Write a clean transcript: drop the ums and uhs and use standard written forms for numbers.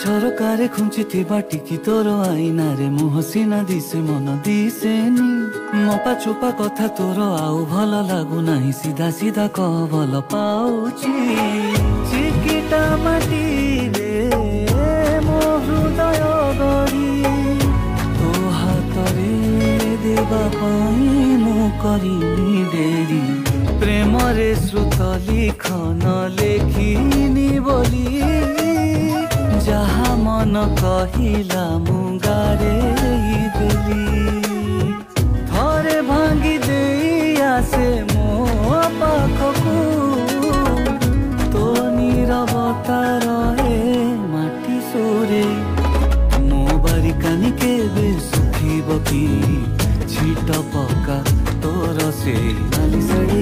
ଝରକାରେ ଖୁଞ୍ଚିଥିବା ଟିକି ତୋର ଆଇନାରେ ମୁହଁ ସିନା ଦିଶେ ମନ ଦିଶେନି। ମପା ଚୋପା କଥା ତୋର ଆଉ ଭଲ ଲାଗୁନାହିଁ, ସିଧା ସିଧା କହ ଭଲ ପାଉଛି। ଚିକିଟା ମାଟିରେ ମୋ ହୃଦୟ ଗଢ଼ି ତୋ ହାତରେ ଦେବା ପାଇଁ ମୁଁ କରିନି ଡେରି। ପ୍ରେମରେ ଶ୍ରୁତ ଲିଖନ ଲେଖିନି ବୋଲି ଯାହା ମନ କହିଲା ମୁଁ ଗାରେଇ ଦେଲି। ଥରେ ଭାଙ୍ଗି ଦେଇ ଆସେ ମୋ ପାଖକୁ, ତୋ ନୀରବତା ରହେ ମାଟି ସୋରେ। ମୋ ବାରିକାନି କେବେ ଶୁଖିବ କି ଛିଟ ପକା ତୋର ସେଇ ନାଲି ଶାଢ଼ୀ।